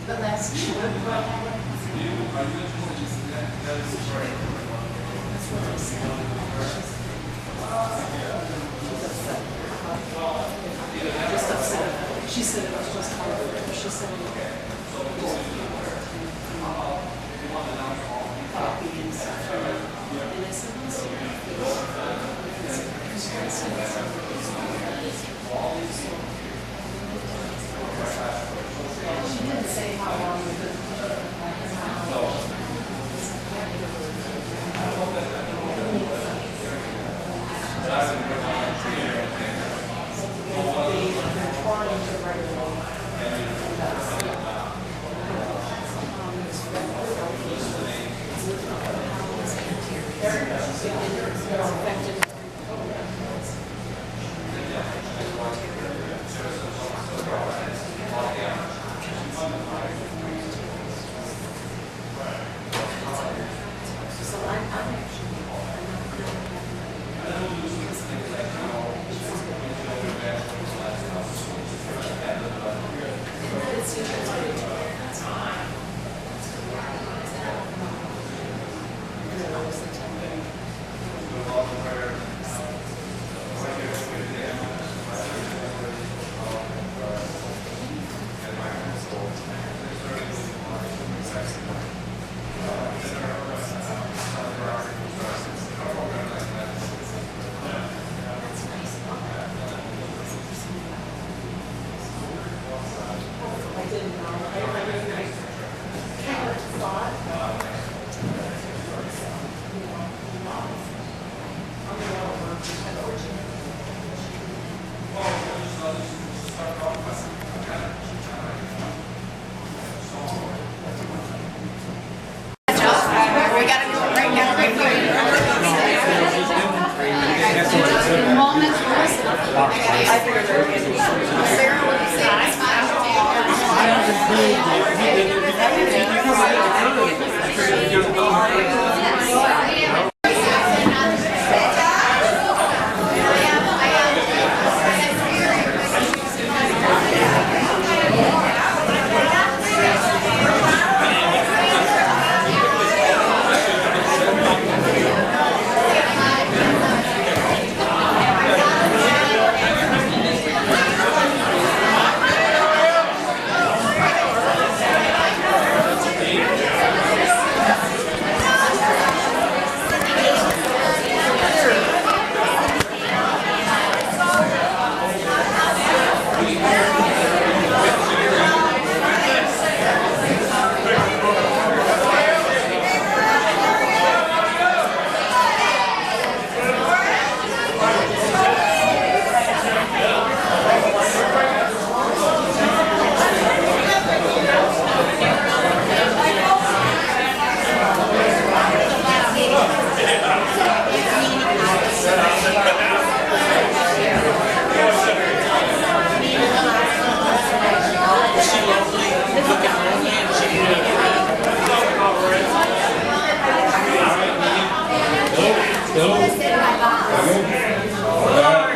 But last year, that's what I said. Just upset. She said it was just hard. She said coffee and stuff. And I said, she didn't say how long we could.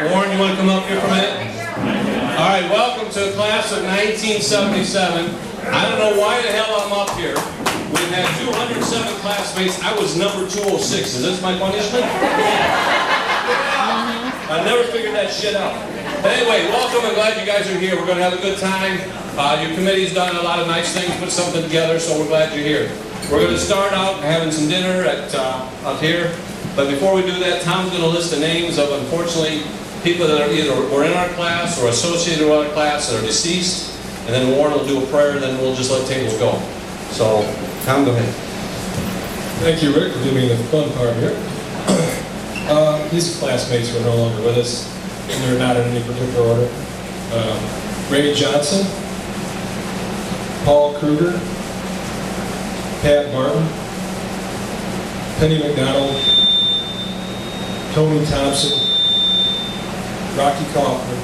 Warren, you want to come up here for a minute? All right, welcome to the class of 1977. I don't know why the hell I'm up here. We've had 207 classmates. I was number 206. Is this my punishment? I never figured that shit out. But anyway, welcome. I'm glad you guys are here. We're going to have a good time. Your committee's done a lot of nice things, put something together, so we're glad you're here. We're going to start out having some dinner at out here. But before we do that, Tom's going to list the names of, unfortunately, people that are either were in our class or associated with our class that are deceased. And then Warren will do a prayer, and then we'll just let tables go. So, Tom, go ahead. Thank you, Rick, for giving me the fun part here. These classmates who are no longer with us, and they're not in any particular order. Ray Johnson, Paul Kruger, Pat Martin, Penny McDonald, Tony Thompson, Rocky Kaufman,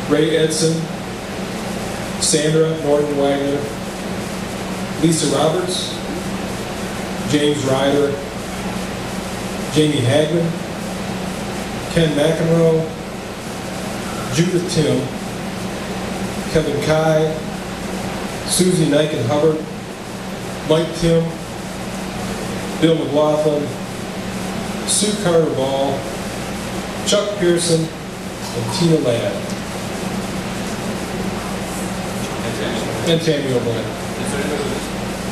Ray Edson, Sandra Norton Wagner, Lisa Roberts, James Ryder, Jamie Hagman, Ken McEnroe, Judith Tim, Kevin Kai, Susie Niken Hubbard, Mike Tim, Bill McLaughlin, Sue Carter Ball, Chuck Pearson, and Tina Ladd. And Tammy O'Brien.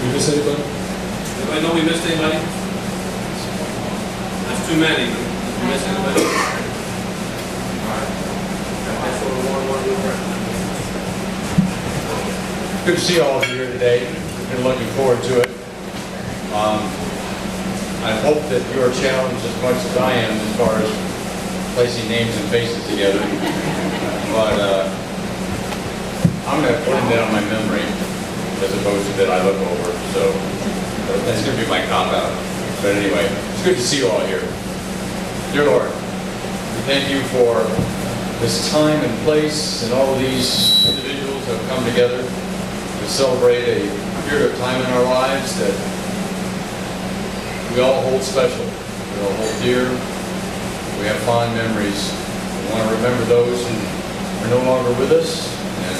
We miss anybody? Anybody know we missed anybody? That's too many. We missed anybody? Good to see all of you here today. Been looking forward to it. I hope that you are challenged as much as I am as far as placing names and faces together. But I'm going to put them down on my memory as opposed to that I look over. So that's going to be my cop-out. But anyway, it's good to see you all here. Dear Lord, we thank you for this time and place and all of these individuals who have come together to celebrate a period of time in our lives that we all hold special, we all hold dear, we have fond memories. We want to remember those who are no longer with us and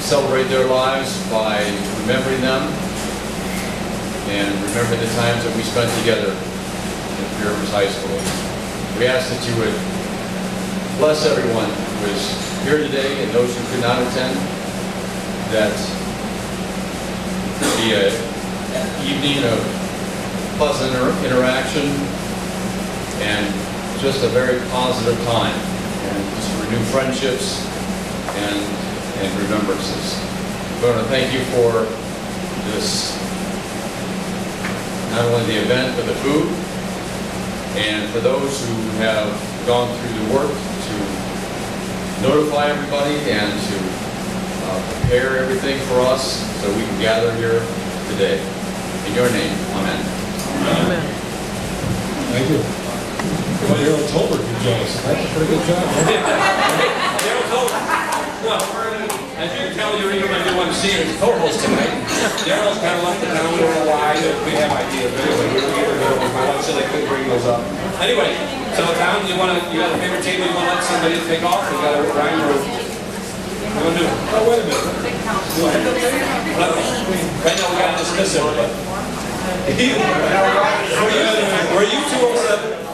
celebrate their lives by remembering them and remember the times that we spent together in Pure Rivers High School. We ask that you would bless everyone who is here today and those who could not attend, that be an evening of pleasant interaction and just a very positive time, and just renew friendships and remembrances. We want to thank you for this, not only the event but the food, and for those who have gone through the work to notify everybody and to prepare everything for us so we can gather here today. In your name, amen. Amen. Thank you. Well, Daryl Tolbert did jealous. That's a pretty good job. Daryl Tolbert. No, as you can tell, you're even my new one seeing his co-host tonight. Daryl's kind of left the town, we don't know why, we have ideas, but anyway, we don't either know, so they couldn't bring those up. Anyway, so town, you got a favorite table you want to let somebody take off? You got a rhyme or what do you want to do? Oh, wait a minute. Right now we got to dismiss everybody. Were you 207?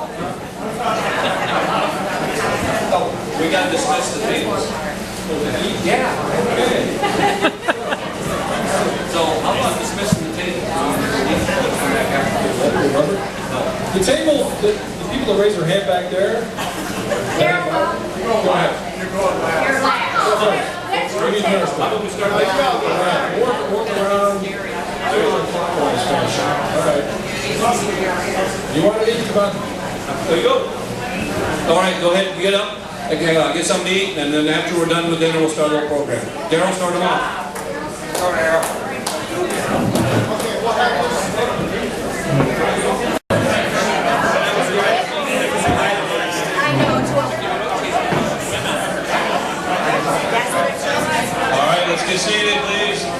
Oh, we got to dismiss the tables. Yeah. Okay. So how about dismissing the table? The table, the people that raise their hand back there. Go ahead. You're last. You need to How about we start like walk around. All right. You want to eat? Come on. there you go. All right, go ahead, get up. Okay, get something to eat, and then after we're done with dinner, we'll start our program. Daryl, start them off. All right, Daryl. All right, let's get seated, please.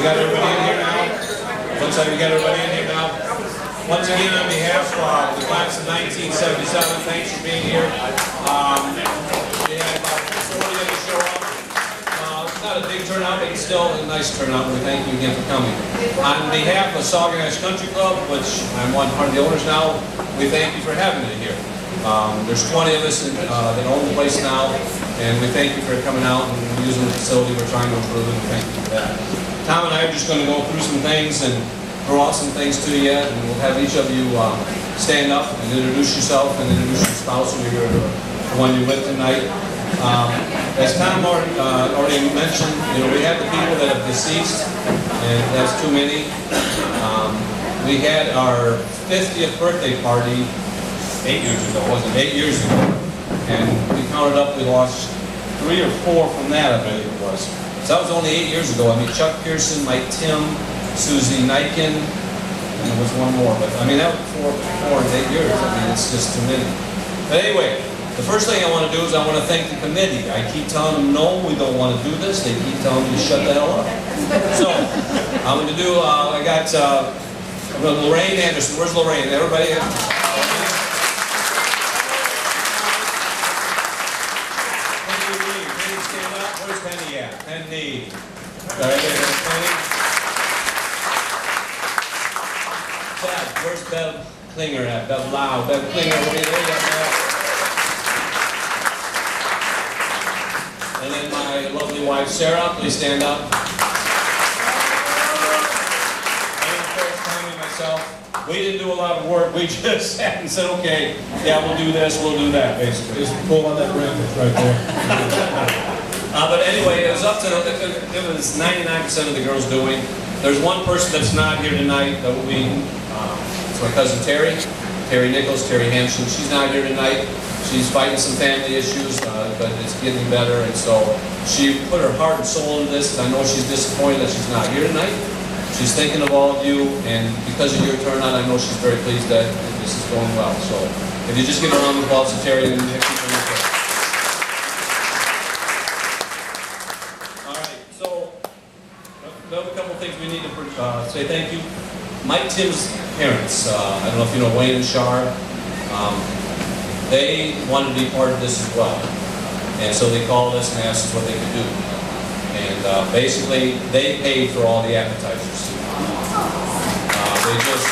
got everybody in here now? Looks like we got everybody in here now. Once again, on behalf of the class of 1977, thanks for being here. We had about 40 of you show up. It's not a big turnout, but it's still a nice turnout, and we thank you again for coming. On behalf of Sawgrass Country Club, which I'm one part of the owners now, we thank you for having it here. There's 20 of us that own the place now, and we thank you for coming out and using the facility. We're trying to improve it, and thank you for that. Tom and I are just going to go through some things and throw out some things to you, and we'll have each of you stand up and introduce yourself and introduce your spouse or the one you're with tonight. As Tom already mentioned, we have the people that have deceased, and that's too many. We had our 50th birthday party 8 years ago, wasn't it? 8 years ago. And we counted up, we lost 3 or 4 from that, I believe it was. So that was only 8 years ago. I mean, Chuck Pearson, Mike Tim, Susie Niken, and there was one more. But I mean, that was 4 in 8 years. I mean, it's just too many. But anyway, the first thing I want to do is I want to thank the committee. I keep telling them, no, we don't want to do this. They keep telling me to shut the hell up. So, I'm going to do, I got Lorraine Anderson. Where's Lorraine? Everybody? Penny, stand up. Where's Penny at? Penny. All right, there's Penny. Bev, where's Bev Klinger at? Bev Lau. Bev Klinger, where are you at? And then my lovely wife, Sarah, please stand up. And of course, Tommy and myself, we didn't do a lot of work. We just sat and said, okay, yeah, we'll do this, we'll do that, basically. Just pull on that ring that's right there. But anyway, it was up to, it was 99% of the girls doing. There's one person that's not here tonight that will be, it's my cousin Terry Nichols, Terry Hampson. She's not here tonight. She's fighting some family issues, but it's getting better, and so she put her heart and soul into this, and I know she's disappointed that she's not here tonight. She's thinking of all of you, and because of your turnout, I know she's very pleased that this is going well. So if you just give a round of applause to Terry and the next people. All right, so we have a couple things we need to say thank you. Mike Tim's parents, I don't know if you know Wayne and Shar, they wanted to be part of this as well. And so they called us and asked us what they could do. And basically, they paid for all the appetizers. They just,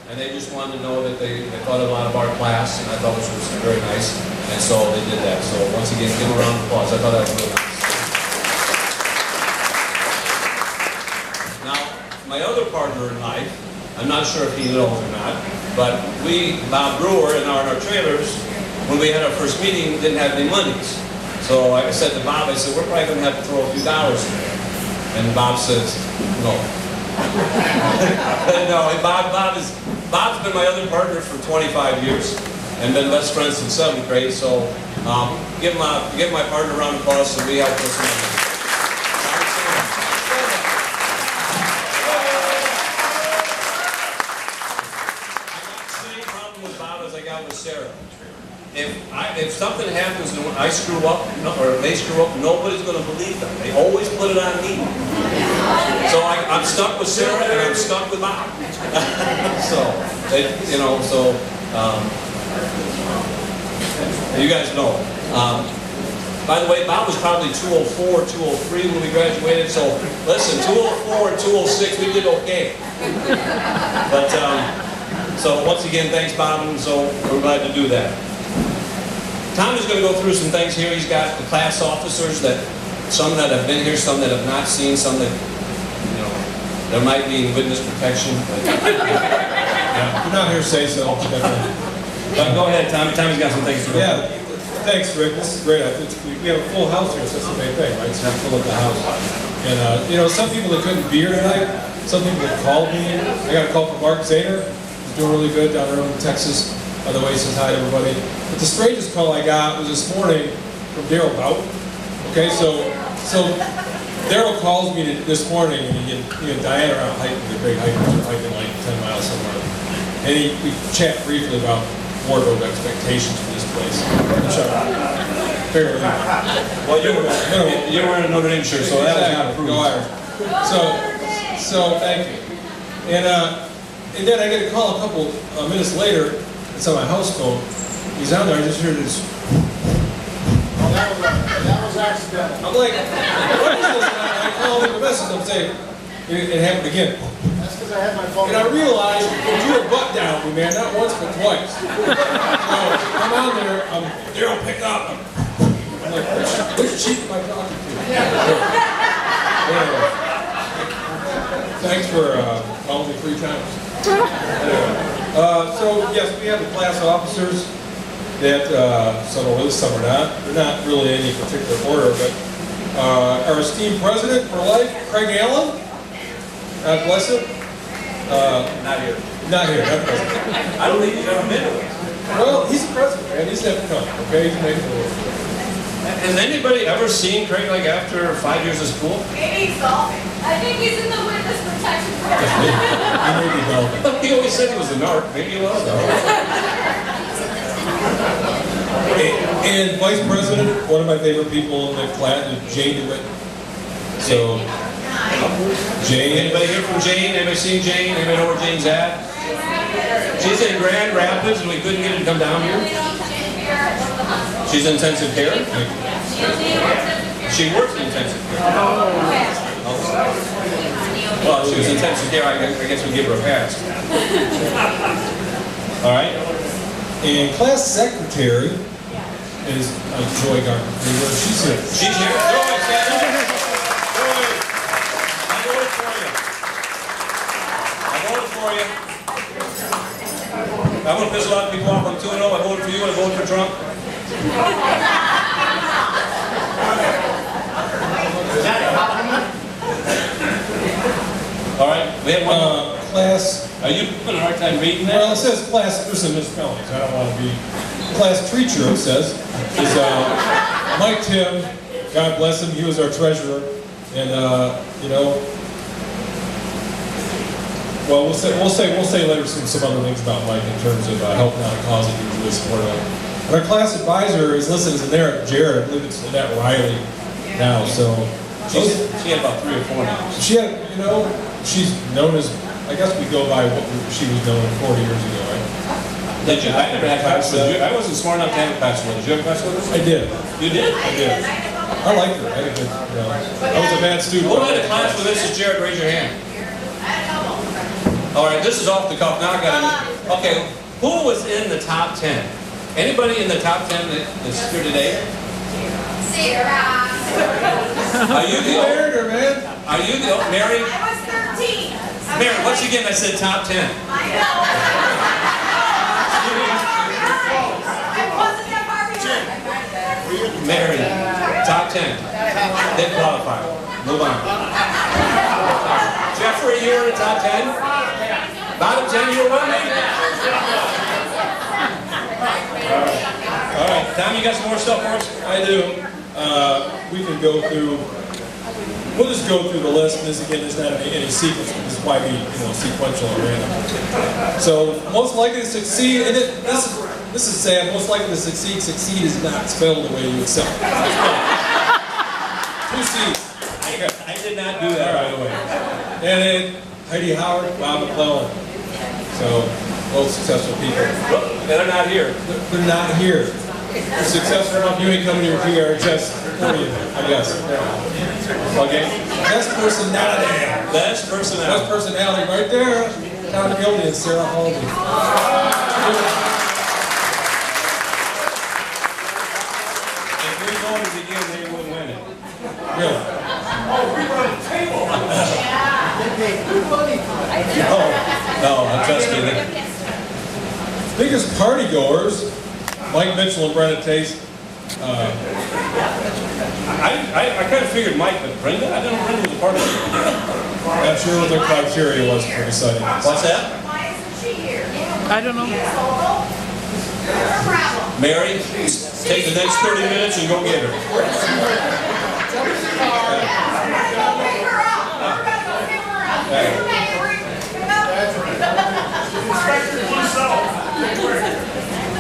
and they just wanted to know that they thought a lot of our class, and I thought this was very nice. And so they did that. So once again, give them a round of applause. I thought that was really nice. Now, my other partner in life, I'm not sure if he knows or not, but we, Bob Brewer, in our trailers, when we had our first meeting, didn't have any monies. So I said to Bob, I said, we're probably going to have to throw a few dollars in there. And Bob says, no. No, and Bob's been my other partner for 25 years and been best friends since 7th grade. So give my partner a round of applause so we help this man. Sarah. If something happens and I screw up, or they screw up, nobody's going to believe them. They always put it on me. So I'm stuck with Sarah and I'm stuck with Bob. You guys know. By the way, Bob was probably 204, 203 when we graduated. So listen, 204 and 206, we did okay. But so once again, thanks, Bob, and so we're glad to do that. Tom is going to go through some things here. He's got the class officers, some that have been here, some that have not seen, some that, there might be witness protection. But, yeah, you're not here to say so. But go ahead, Tommy. Tommy's got some things to go through. Thanks, Rick. This is great. We have a full house here, so that's the main thing, right? So we fill up the house. And, some people that couldn't be here tonight, some people that called me. I got a call from Mark Zahner. Doing really good down there in Texas. By the way, he says hi to everybody. But the strangest call I got was this morning from Daryl Bout. Okay, so Daryl calls me this morning, and he and Diana are out hiking. They're big hikers. They're hiking like 10 miles somewhere. And we chat briefly about wardrobe expectations for this place. Fairly. Well, you were in a Notre Dame shirt, so that was not approved. Go Irish. So thank you. And then I get a call a couple minutes later. It's on my house phone. He's on there. I just hear this. Oh, that was accidental. I'm like, what is this? And I call him a message. I'm saying, it happened again. That's because I had my phone. And I realized you were butt down me, man, not once but twice. So I'm on there, they don't pick up. I'm like, which cheek am I talking to? Anyway, thanks for calling me 3 times. Anyway, so yes, we have the class officers that some are with us, some are not. They're not really in any particular order, but our esteemed president for life, Craig Allen. God bless him. Not here. Not here, not present. I don't think he's ever been to it. Well, he's the president, man. He's never come, okay? He's making the rules. Has anybody ever seen Craig like after 5 years of school? Maybe he's golfing. I think he's in the witness protection program. He may be relevant. He always said he was a narc. Maybe he was. And Vice President, one of my favorite people in the class is Jane DeWitt. So, Jane. Anybody here from Jane? Anybody seen Jane? Anybody know where Jane's at? She's in Grand Rapids and we couldn't get her to come down here. She's in intensive care? She works in intensive care. Well, she was in intensive care, I guess we give her a pass. All right. And class secretary is Joy Gardner. She's here. She's here. Joy, stand up. Joy. I voted for you. I voted for you. I'm going to piss a lot of people off. I'm 2-0. I voted for you. I voted for Trump. All right. We have one. Class. Are you having a hard time reading that? Well, it says class. There's some misspellings. I don't want to be. Class teacher, it says, is Mike Tim. God bless him. He was our treasurer, and you know. Well, we'll say later some other things about Mike in terms of helping out a cause that he was really supportive of. And our class advisor is listed as Annette Jared. I believe it's Annette Riley now. So She had about 3 or 4 now. she had, you know, she's known as. I guess we go by what she was known 40 years ago, right? Did you? I never had class with you. I wasn't smart enough to have a class with her. Did you have a class with her? I did. You did? I did. I liked her. I had a good. You know, I was a bad student. Who had a class with Mrs. Jared? Raise your hand. All right, this is off the cuff. Now I got to. Okay, who was in the top 10? Anybody in the top 10 that's here today? Sarah. Are you the married her, man. Are you the Mary? I was 13. Mary, once again I said top 10. I know. I wasn't that far behind. Mary, top 10. Didn't qualify. Move on. Jeffrey, you were in the top 10? Bottom 10, you were with me? All right, Tom, you got some more stuff for us? I do. We can go through. We'll just go through the list. This again is not any sequence. This is why we, sequential and random. So most likely to succeed, and this is sad. Most likely to succeed. Succeed is not spelled the way you excel. 2 C's. I did not do that, by the way. And then Heidi Howard, Bob McClellan. So both successful people. They're not here. They're not here. You're successful enough, you ain't coming to your PRHS for you, I guess. Okay? Best personality. Best personality. Best personality right there. Tom Gildy and Sarah Haldy. If we voted again, they would win it. Really? No, trust me. Biggest party goers, Mike Mitchell and Brenda Taste. I kind of figured Mike, but Brenda? I didn't know Brenda was a part of it. Not sure what their criteria was for deciding this. What's that? Why isn't she here? I don't know. Her problem. Mary, take the next 30 minutes and go get her. Go pick her up. We're gonna go pick her up.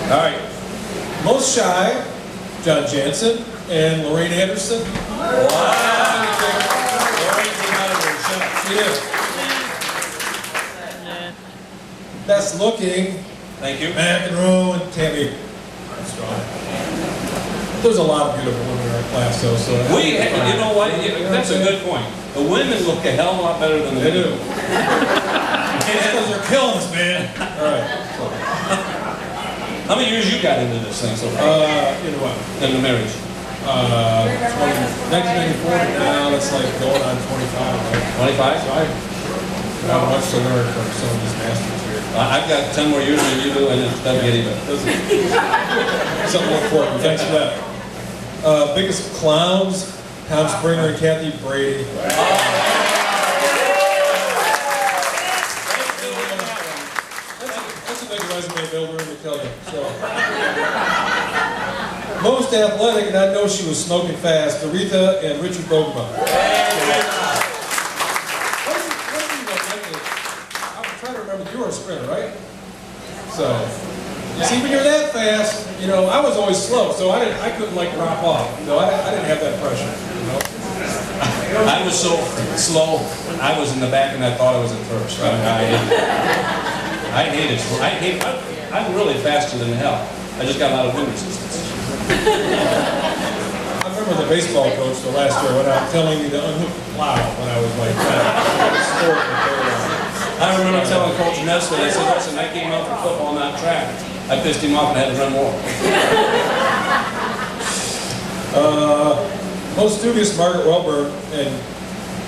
All right. Most shy, John Jansen, and Lorraine Anderson. She is. Best looking, Thank you. McEnroe and Tammy Armstrong. There's a lot of beautiful women in our class, though. So You know what? That's a good point. The women look a hell of a lot better than the They men. do. Because they're killing us, man. All right. How many years you got into this thing so far? You know what? In the marriage? 1994 now, that's like going on 25. Right? 25? So I have much to learn from some of these masters here. I've got 10 more years than you do, and it doesn't get even. Something important. Thanks for that. Biggest clowns, Tom Springer and Kathy Brady. That's a big resume builder, let me tell you. So. Most athletic, and I know she was smoking fast, Aretha and Richard Bogma. I'm trying to remember, you were a sprinter, right? So, see, when you're that fast, you know, I was always slow, so I couldn't like drop off. So I didn't have that pressure, you know. I was so slow, I was in the back and I thought I was at first. I hate it. I'm really faster than hell. I just got a lot of wind resistance. I remember the baseball coach the last year went out telling me to unhook the plow when I was like I remember telling Coach Nestle, I said, listen, I came out for football, not track. I pissed him off and had to run more. Most studious, Margaret Welburn and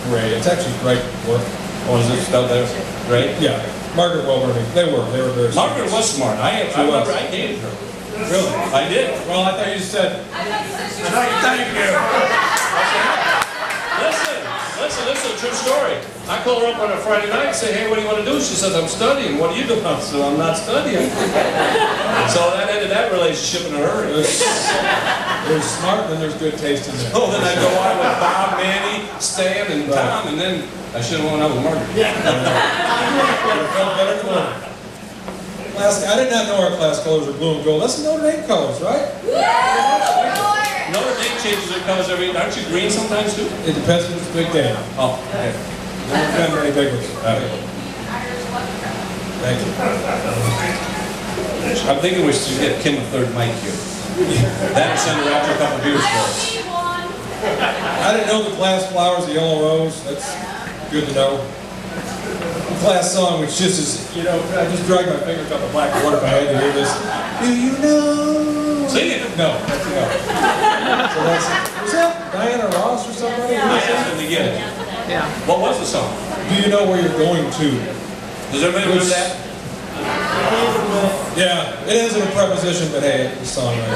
Gray. It's actually Gray work. Oh, is it spelled there? Right? Yeah, Margaret Welburn. They were very Margaret studious. was smart. I remember I dated her. Really? I did. Well, I thought you said. I thought you said she was Thank you. Listen, this is a true story. I call her up on a Friday night and say, hey, what do you want to do? She says, I'm studying. What are you doing? I said, I'm not studying. So that ended that relationship in a hurry. There's smart and there's good taste in there. So then I go out with Bob, Manny, Stan, and Tom, and then I should have went out with Margaret. I felt better than one. I did not know our class colors were blue and gold. That's the Notre Dame colors, right? Notre Dame changes their colors every. Aren't you green sometimes too? It depends if it's a big game. Oh, okay. Never been many big ones. Thank you. I'm thinking we should get Kim a third mic here. That or send her after a couple of beers for us. I didn't know the class flowers, the yellow rose. That's good to know. The class song, which just is, you know, I just dragged my fingers up the black water if I had to hear this. Do you know? Sing it. No, that's no. So that's, was that Diana Ross or somebody? I asked them to get it. Yeah. What was the song? Do you know where you're going to? Does everybody remember that? Yeah, it isn't a preposition, but hey, it's a song, right?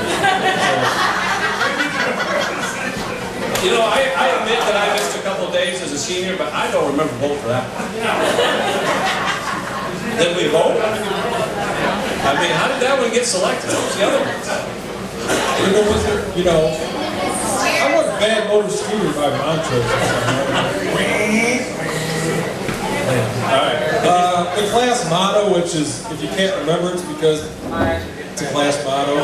You know, I admit that I missed a couple of days as a senior, but I don't remember voting for that one. Did we vote? I mean, how did that one get selected? What was the other one? You know, I want Bad Motor Scooter by Montrose or something. Alright. The class motto, which is, if you can't remember, it's because it's a class motto.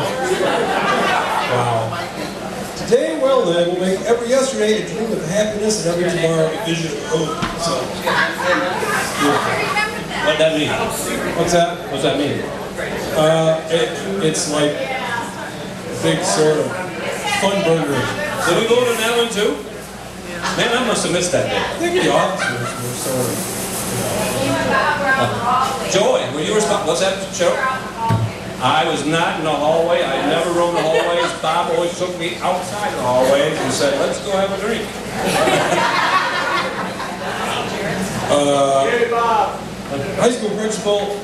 Wow. Today, well lived will make every yesterday a dream of happiness and every tomorrow a vision of hope. So, What'd that mean? what's that? What's that mean? It's like a big sort of fun burger. Did we vote on that one too? Man, I must have missed that day. I think the officers were sort of. Joy, were you responsible? What's that, Cheryl? I was not in the hallway. I never roamed the hallways. Bob always took me outside the hallways and said, let's go have a drink. High school principal,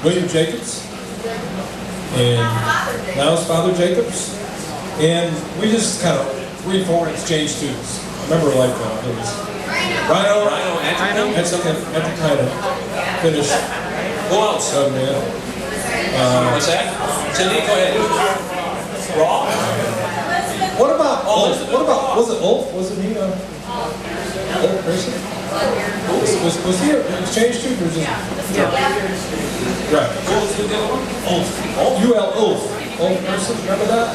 William Jacobs, and now it's Father Jacobs, and we just kind of reformed and exchanged students. I remember like it was Rhino, at the kind of finish. Who else? Man. What's that? Cindy, go ahead. Raw? What about Ulf? What about, was it Ulf? Wasn't he Ulf person? Was he an exchange student or just? Right. Who was the other one? Ulf. UL Ulf. Ulf person, remember that?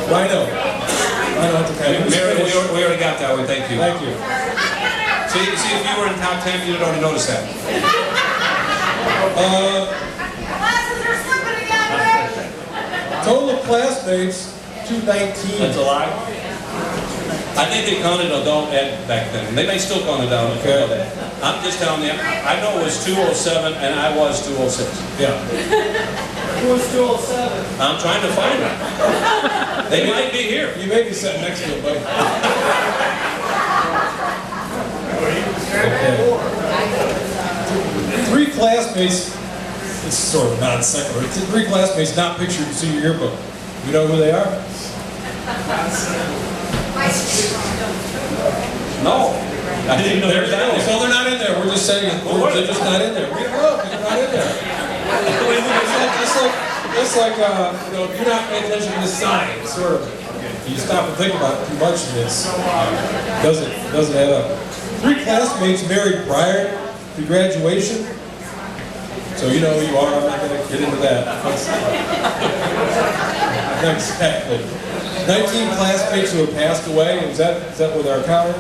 Rhino. Rhino at the time. Mary, we already got that one, thank you. Thank you. See, if you were in top 10, you'd already noticed that. Glasses are slipping again, Rick. Total of classmates, 219. That's a lie. I think they counted adult ed back then. They may still count it down. Okay. I'm just telling you, I know it was 207 and I was 206. Yeah. Who was 207? I'm trying to find them. They might be here. You may be sitting next to him, buddy. Okay. 3 classmates, it's sort of non-secular, 3 classmates not pictured in senior yearbook. You know who they are? No. I didn't know they were down there. So they're not in there. We're just saying they're just not in there. We don't know if they're not in there. It's like you know, if you're not paying attention to the sign, sort of. You stop and think about it too much, and it's doesn't add up. 3 classmates married prior to graduation. So you know who you are. I'm not going to get into that. Not exactly. 19 classmates who have passed away. Is that with our count?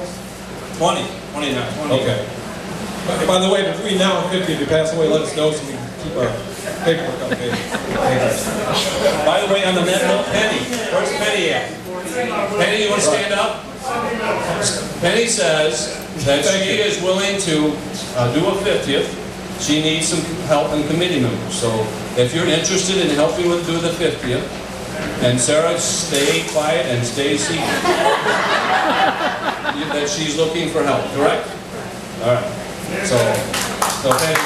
20 now. 20. Okay. By the way, between now and 50, if you pass away, let us know so we can keep our paperwork updated. By the way, on the net note, Penny. Where's Penny at? Penny, you want to stand up? Penny says that she is willing to do a 50th. She needs some help in committee members. So if you're interested in helping with do the 50th, and Sarah, stay quiet and stay seated. That she's looking for help, correct? All right. So thank you.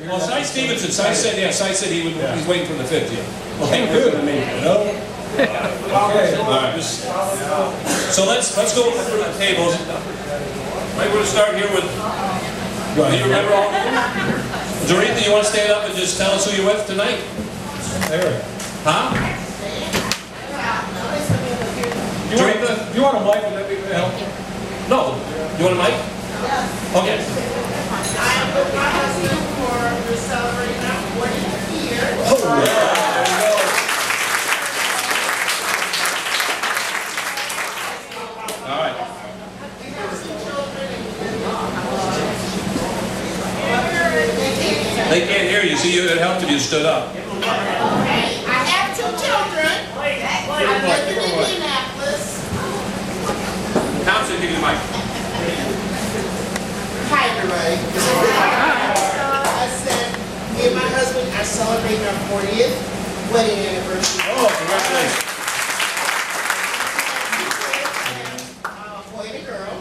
Well, Cy Stevenson, Cy said he would. He's waiting for the 50th. Okay, good. No? Okay. All right. So let's go through the tables. Right, we're going to start here with. Do you remember all? Doretha, you want to stand up and just tell us who you're with tonight? There. Huh? Doretha? You want a mic? Would that be help? No. You want a mic? Okay. I am with my husband for we're celebrating our 40th year. Oh, yeah. There you go. All right. We have some children. They can't hear you. See, it helped if you stood up. Okay, I have 2 children. I live in Indianapolis. Thompson, give me the mic. Hi, Ray. I said, me and my husband are celebrating our 40th wedding anniversary. Oh, congratulations. A boy and a girl.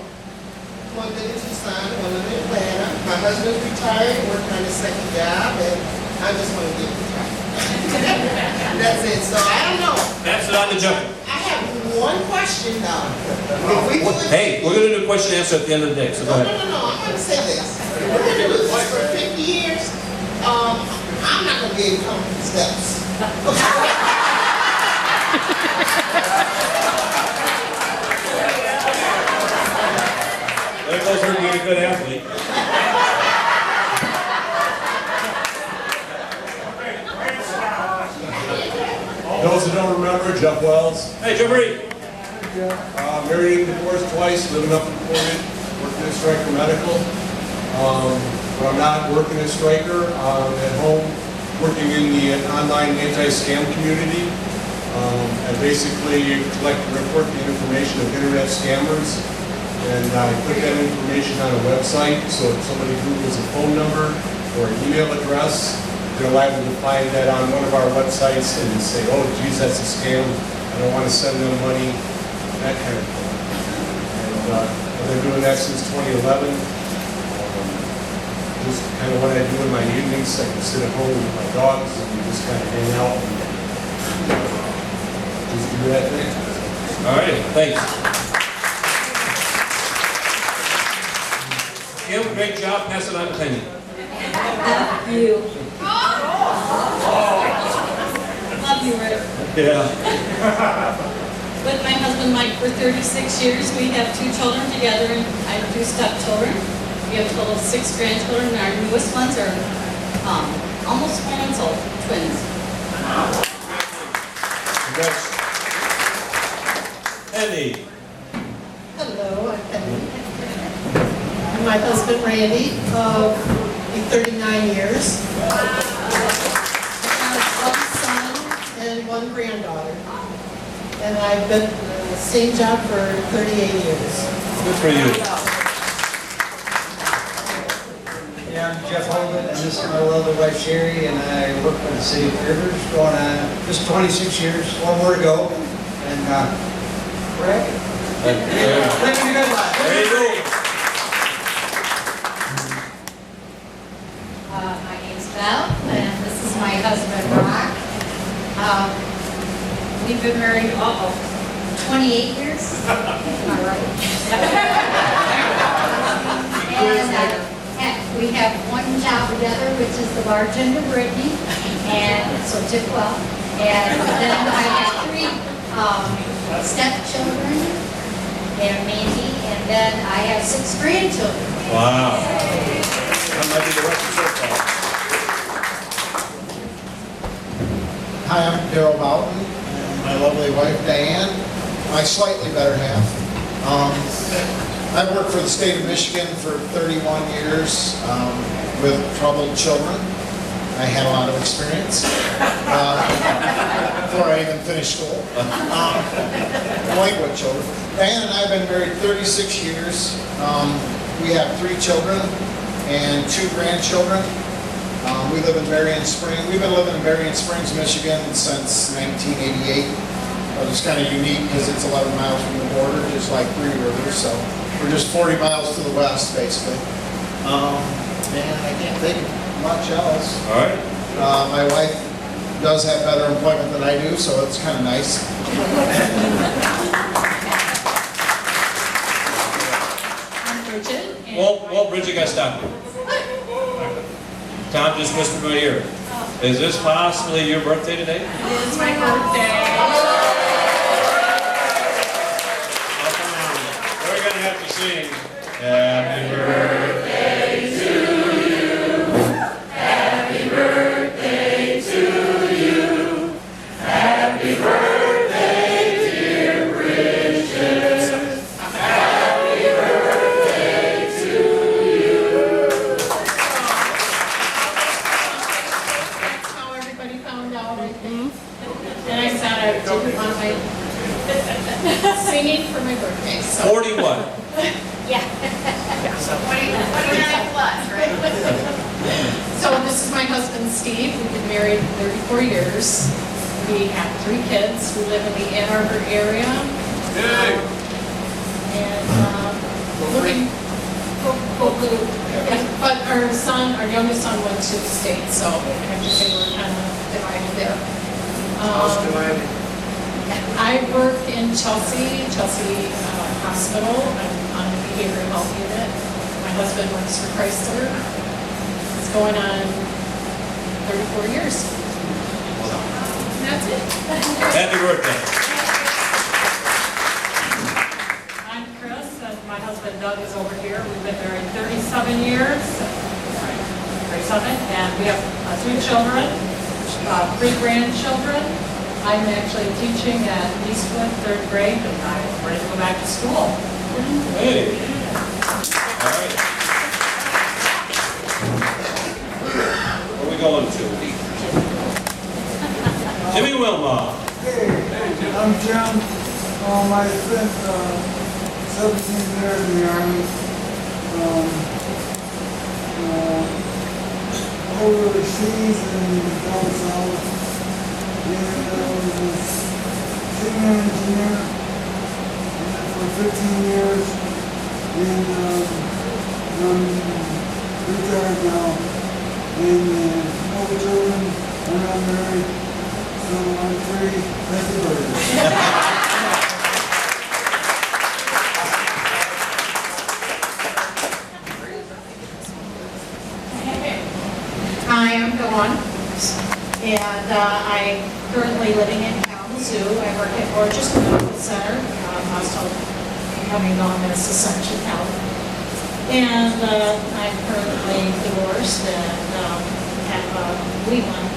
One living in Tucson, one living in Atlanta. My husband's retired, working on his second job, and I just want to get retired. That's it. So I don't know. That's it on the jump. I have one question though. If we do it, Hey, we're going to do a question and answer at the end of the day, so go no, ahead. I'm going to say this. If we're going to do this for 50 years, I'm not going to be able to come up the steps. There goes her being a good athlete. Those who don't remember, Jeff Wells. Hey, Jeffrey. Married and divorced twice, living up in Portland, working at Stryker Medical. But I'm not working at Stryker. I'm at home working in the online anti-scam community. I basically collect and report the information of internet scammers. And I put that information on a website, so if somebody Googles a phone number or an email address, they're liable to find that on one of our websites and say, oh, geez, that's a scam. I don't want to send them money, that kind of thing. And I've been doing that since 2011. Just kind of what I do in my evenings. I can sit at home with my dogs and we just kind of hang out and just do that thing. All right, thanks. Kim, great job. Pass it on to Penny. F you. Love you, Rick. Yeah. With my husband Mike for 36 years, we have 2 children together, and I have 2 stepchildren. We have a total of 6 grandchildren, and our newest ones are almost 4 months old, twins. Congrats. Penny. Hello, I'm Penny. My husband Randy of 39 years. I have 1 son and 1 granddaughter. And I've been in the same job for 38 years. Good for you. Yeah, I'm Jeff Holden, and this is my lovely wife Sherry, and I work for the city of Rivers, going on just 26 years, 1 more to go, and we're happy. Living a good life. There you go. My name's Belle, and this is my husband, Brock. We've been married, 28 years. Am I right? And we have 1 job together, which is the bartender, Brittany, and so did well. And then I have 3 stepchildren, and Mandy, and then I have 6 grandchildren. Wow. That might be the rest of so far. Hi, I'm Darryl Boughton, and my lovely wife Diane, my slightly better half. I've worked for the state of Michigan for 31 years with troubled children. I had a lot of experience before I even finished school. Delinquent children. Diane and I have been married 36 years. We have 3 children and 2 grandchildren. We live in Marion Springs. We've been living in Marion Springs, Michigan since 1988. It's kind of unique because it's 11 miles from the border, just like 3 Rivers. So we're just 40 miles to the west, basically. And I can't think of much else. All right. My wife does have better employment than I do, so it's kind of nice. I'm Bridget. and Well, Bridget, got to stop you. Tom just whispered in my ear. Is this possibly your birthday today? It's my birthday. We're going to have to sing Happy Birthday to you. Happy birthday to you. Happy birthday, dear Bridget. Happy birthday to you. That's how everybody found out, I think. And I said I didn't want my singing for my birthday, so. 41. Yeah. So 29 plus, right? So this is my husband, Steve. We've been married 34 years. We have 3 kids. We live in the Ann Arbor area. And looking, but our youngest son went to the States, so I have to say we're kind of divided there. I work in Chelsea Hospital. I'm on the behavioral health unit. My husband works for Chrysler. It's going on 34 years. So, that's it. Happy birthday. I'm Chris, and my husband Doug is over here. We've been married 37 years. 37, and we have 2 children, 3 grandchildren. I'm actually teaching at Eastwood, 3rd grade, and I'm ready to go back to school. Hey. All right. Where are we going to? Jimmy Wilma. Hey, I'm Jim. I spent 17 years in the Army. Overseas and down south. And I was a signal engineer for 15 years. And I'm retired now. And no children, I'm not married. So I'm free. Happy birthday. Hi, I'm Dawn, and I'm currently living in Kalamazoo. I work at Gorgeous Medical Center, also becoming known as Ascension Health. And I'm currently divorced, and have Cleveland,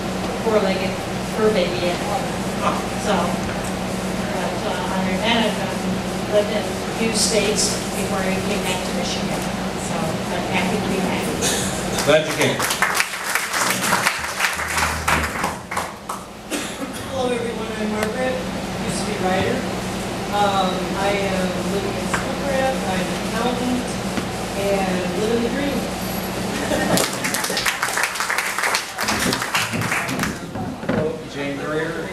four-legged fur baby at home. So, but other than that, I've lived in a few states before I came back to Michigan. So I'm happy to be back. Glad you came. Hello everyone, I'm Margaret, used to be writer. I am living in Schoolcraft, I'm an accountant, and living the dream. Hello, Jane Greer.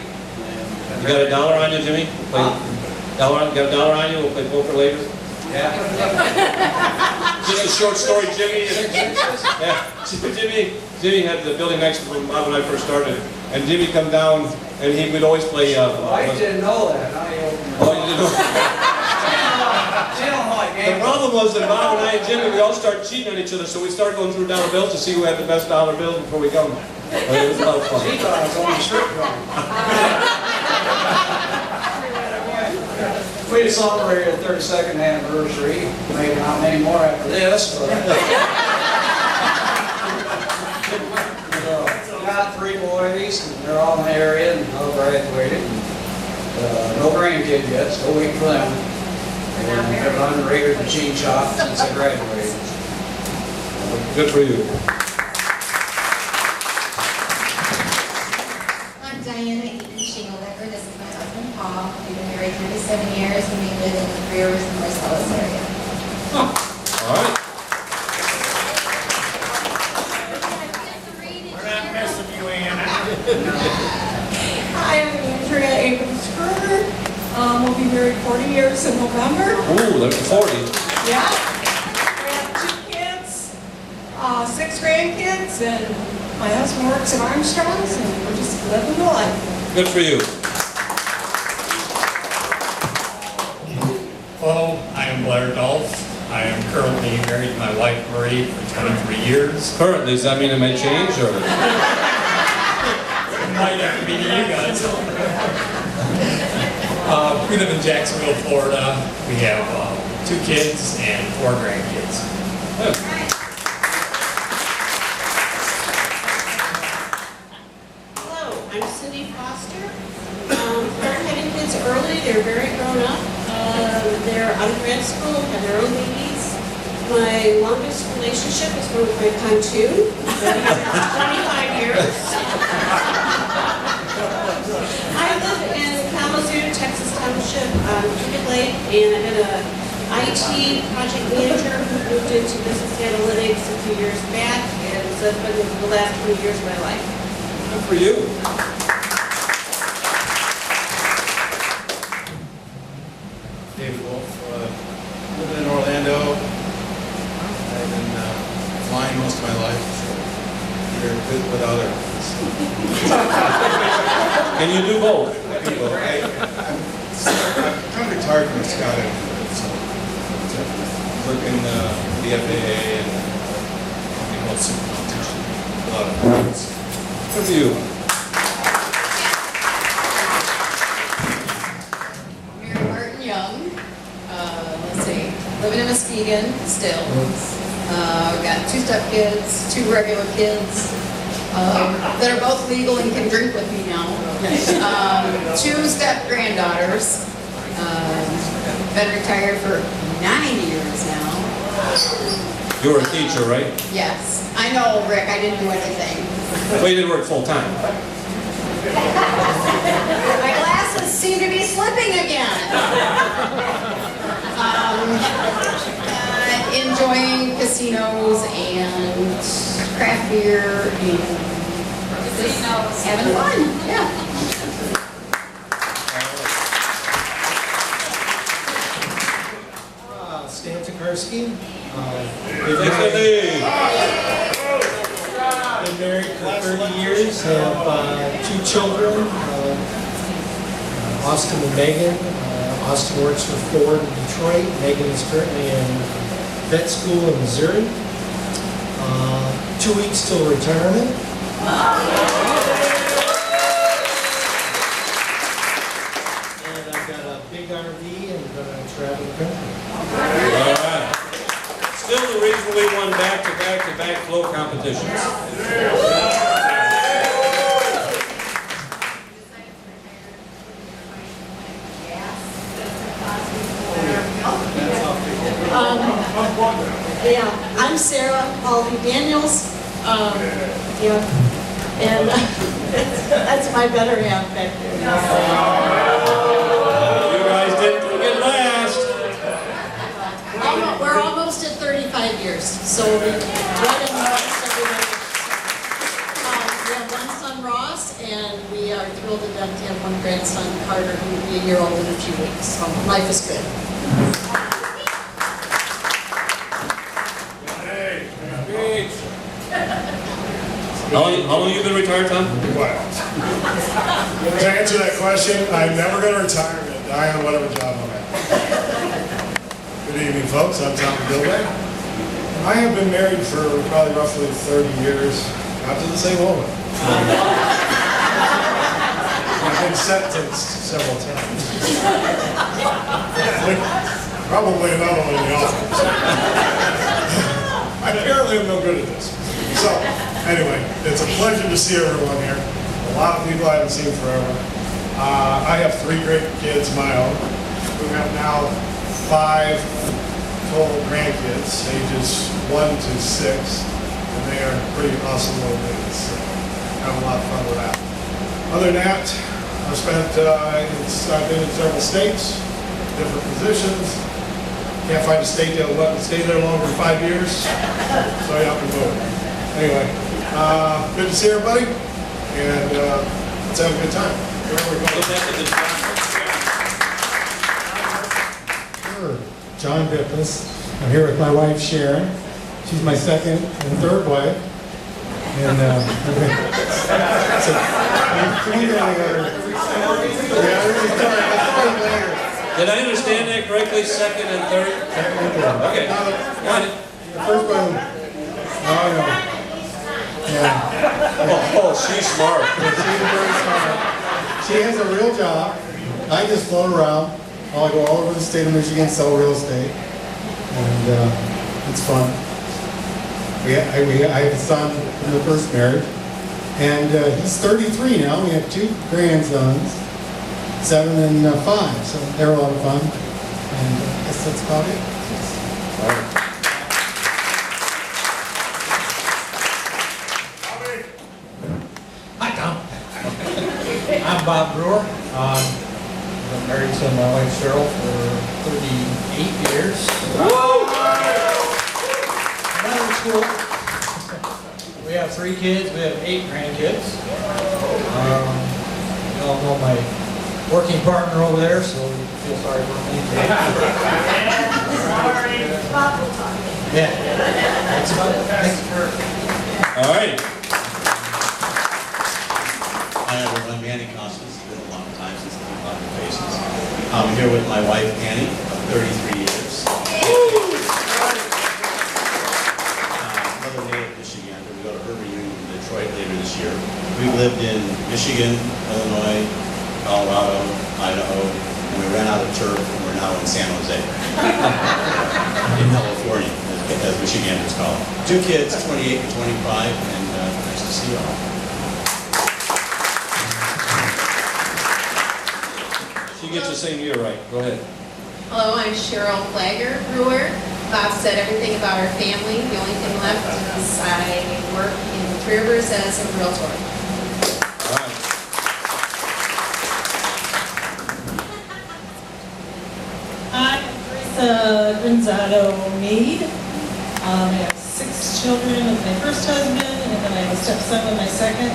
You got a dollar on you, Jimmy? Got a dollar on you? We'll play poker later. Yeah. Just a short story, Jimmy. Yeah, Jimmy had the building next to where Bob and I first started, and Jimmy come down, and he would always play. I didn't know that. Oh, you didn't know? She don't like The problem was that Bob and I and Jimmy, we all started cheating on each other, so we started going through dollar bills to see who had the best dollar bills before we got them. It was a lot of fun. She thought I was on the strip club. We just celebrated the 32nd anniversary. Maybe not many more after this, but got 3 boys, and they're all in the area, and all graduated. No grandkids yet, still waiting for them. And I've run the regular machine shop since I graduated. Good for you. I'm Diana Shingledecker. This is my husband, Paul. We've been married 37 years, and we live in the Three Rivers and Marcellus area. All right. We're not messing you, Anna. Hi, I'm Andrea Abrams-Kruger. We'll be married 40 years in November. Ooh, that's 40. Yeah. We have 2 kids, 6 grandkids, and my husband works at Armstrong's, and we're just living the life. Good for you. Hello, I am Blair Dolph. I am currently married to my wife Marie for 23 years. Currently, does that mean it may change, or? It might have to be to you guys. We live in Jacksonville, Florida. We have 2 kids and 4 grandkids. Hello, I'm Cindy Foster. Started having kids early. They're very grown up. They're out of grad school, have their own babies. My longest relationship is with my pontoon. I've been here 25 years. I live in Kalamazoo, Texas Township, Cricket Lake, and I've been a IT project manager who moved into business analytics a few years back, and so it's been the last 20 years of my life. Good for you. Dave Wolf, living in Orlando. I've been flying most of my life, so you're good with others. Can you do both? I'm kind of retired from the scouting, so I work in the FAA and something called superlatives. A lot of things. Good for you. Mary Martin Young. Let's see, living in Muskegon still. We've got 2 stepkids, 2 regular kids that are both legal and can drink with me now. 2 step granddaughters. Been retired for 9 years now. You were a teacher, right? Yes, I know, Rick. I didn't do anything. Well, you didn't work full time. My glasses seem to be slipping again. Enjoying casinos and craft beer and having fun. Yeah. Stan Tokarski. Been married for 30 years, have 2 children, Austin and Megan. Austin works for Ford in Detroit. Megan is currently in vet school in Missouri. 2 weeks till retirement. And I've got a big RV and I'm going to travel the country. All right. Still the reason we won back-to-back-to-back flow competitions. Yeah, I'm Sarah Paulby Daniels. Yeah, and that's my better half back there. You guys didn't get last. We're almost at 35 years, so right in the midst of everybody. We have one son, Ross, and we are thrilled to death to have one grandson, Carter, who will be a year old in a few weeks. So life is good. How long you been retired, Tom? Well, to answer that question, I'm never going to retire. I'm going to die on whatever job I'm at. Good evening, folks. I'm Tom Gilbert. I have been married for probably roughly 30 years, not to the same woman. I've been sentenced several times. Probably another one in the office. I apparently am no good at this. So, anyway, it's a pleasure to see everyone here. A lot of people I haven't seen forever. I have 3 great kids of my own. We have now 5 total grandkids, ages 1 to 6, and they are pretty awesome little kids. So, have a lot of fun with that. Other than that, I've been in several states, different positions. Can't find a state that will let me stay there longer than 5 years, so yeah, I've been going. Anyway, good to see everybody, and let's have a good time. Sure. John Bippus. I'm here with my wife Sharon. She's my second and third wife. And Did I understand that correctly? Second and third? Second and third. Okay. Got it. The first one, no. Yeah. Oh, she's smart. Yeah, she's very smart. She has a real job. I just float around. I go all over the state of Michigan, sell real estate, and it's fun. I have a son from the first marriage, and he's 33 now. We have 2 grandsons, 7 and 5, so they're a lot of fun. And I guess that's about it. All right. Hi, Tom. I'm Bob Brewer. I've been married to my wife Cheryl for 38 years. Another school. We have 3 kids. We have 8 grandkids. You all know my working partner over there, so you feel sorry for me. Yeah. That's about it. Thanks. All right. Hi everyone, Manny Costas. It's been a long time since I've been on your faces. I'm here with my wife Annie of 33 years. Another native Michigan. We go to her reunion in Detroit later this year. We've lived in Michigan, Illinois, Colorado, Idaho, and we ran out of turf and we're now in San Jose. In California, as Michiganders call it. 2 kids, 28 and 25, and nice to see you all. She gets the same year right. Go ahead. Hello, I'm Cheryl Flagger Brewer. Bob said everything about our family. The only thing left is I work in 3 Rivers as a realtor. All right. I'm Teresa Gonzalo Mead. I have 6 children with my first husband, and then I have a stepson with my second.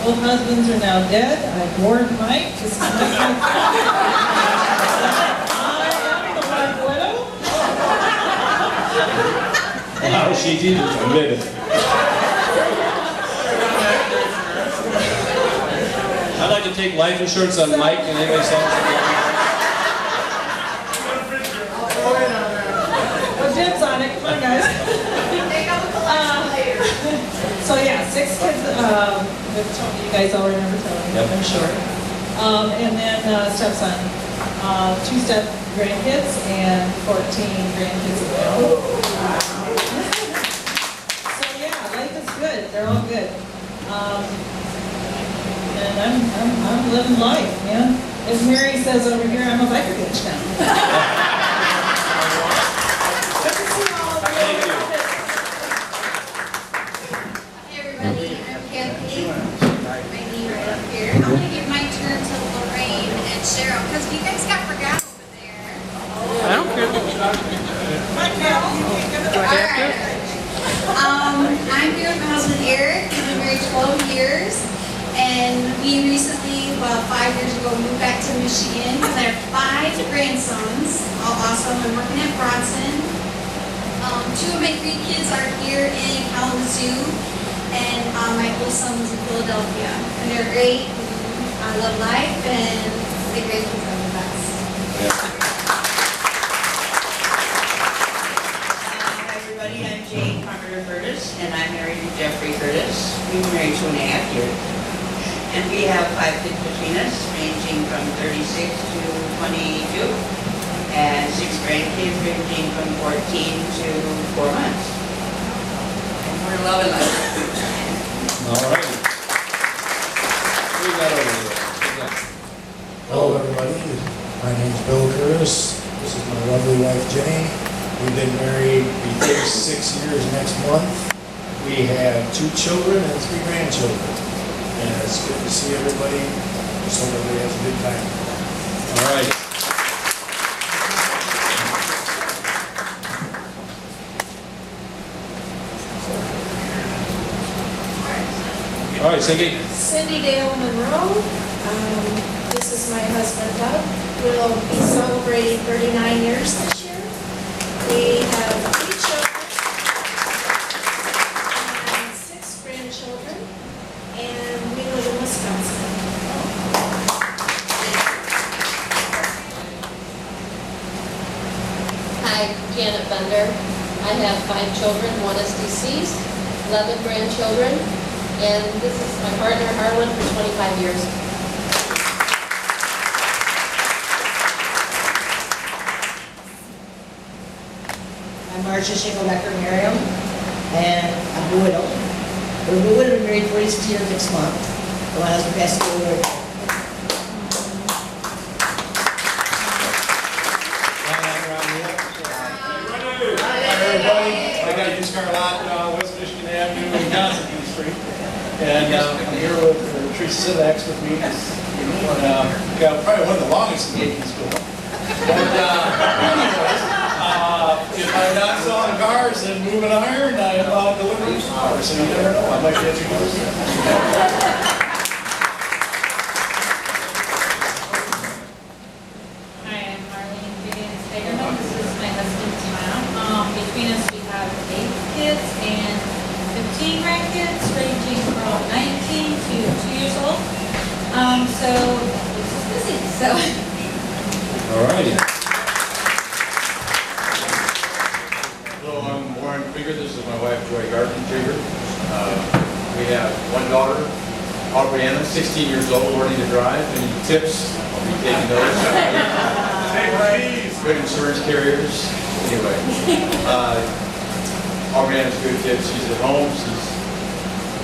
Both husbands are now dead. I warned Mike. This is my I am the wife widow. Wow, she didn't admit it. I'd like to take life insurance on Mike and anybody else. Well, dibs on it. Come on, guys. So yeah, 6 kids. With Tony, you guys all remember Tony, yep. I'm sure. And then stepson, 2 step grandkids and 14 grandkids of my own. So yeah, life is good. They're all good. And I'm living life, man. As Mary says over here, I'm a biker bitch now. I'm here with my husband Eric. We've been married 12 years. And we recently, about 5 years ago, moved back to Michigan. I have 5 grandsons, all awesome. I'm working at Bronson. 2 of my 3 kids are here in Kalamazoo. And my oldest son was in Philadelphia. And they're great. I love life. And the grandkids are the best. Hi everybody, I'm Jane Carpenter Curtis, and I'm married to Jeffrey Curtis. We've been married 2.5 years. And we have 5 kids between us, ranging from 36 to 22. And 6 grandkids ranging from 14 to 4 months. And we're loving life. All right. Who we got over here? Hello, everybody. My name's Bill Curtis. This is my lovely wife, Jenny. We've been married 36 years next month. We have 2 children and 3 grandchildren. And it's good to see everybody. Just hope everybody has a good time. All right. All right, Cindy. Cindy Dale Monroe. This is my husband Doug. We'll be celebrating 39 years this year. We have 3 children and 6 grandchildren, and we live in Wisconsin. Hi, Janet Bender. I have 5 children. 1 is deceased, 11 grandchildren, and this is my partner Harlan for 25 years. I'm Marcia Schinkelbecker Merriam, and I'm a widow. We're widow and married 46 years next month. My husband passed away. I got a used car lot, West Michigan Avenue and Johnson Street. And I'm here with Teresa Sivax with me. Got probably one of the longest engagements going. If I'm not selling cars and moving iron, I'm delivering flowers. So you never know, I might get you close. Hi, I'm Marlene Vivian Stagerman. This is my husband Tom. Between us, we have 8 kids and 15 grandkids, ranging from 19 to 2 years old. So it's busy. So. All righty. Hello, I'm Warren Krieger. This is my wife, Joy Garden Krieger. We have 1 daughter, Aubriana, 16 years old, learning to drive. Any tips? I'll be taking those. Good insurance carriers. Anyway, Aubriana's good kid. She's at home. She's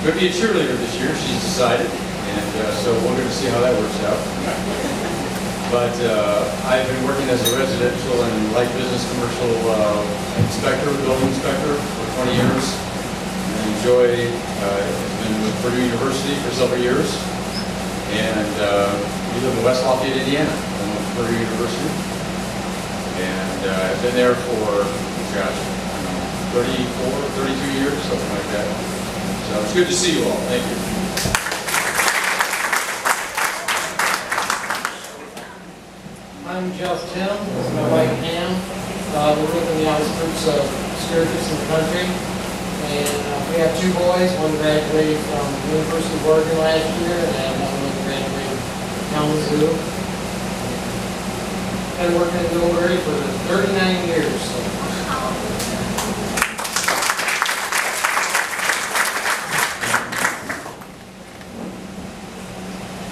going to be a cheerleader this year, she's decided. And so we're going to see how that works out. But I've been working as a residential and light business commercial inspector, building inspector for 20 years. I enjoy, been with Purdue University for several years. And we live in West Lafayette, Indiana. I'm with Purdue University. And I've been there for, gosh, 34, 32 years, something like that. So it's good to see you all. Thank you. I'm Jeff Tim, this is my wife Pam. We live in the outskirts of Sturgis in the country. And we have 2 boys, one graduated from the University of Oregon last year, and one graduated from Kalamazoo. Been working in Millbury for 39 years. So.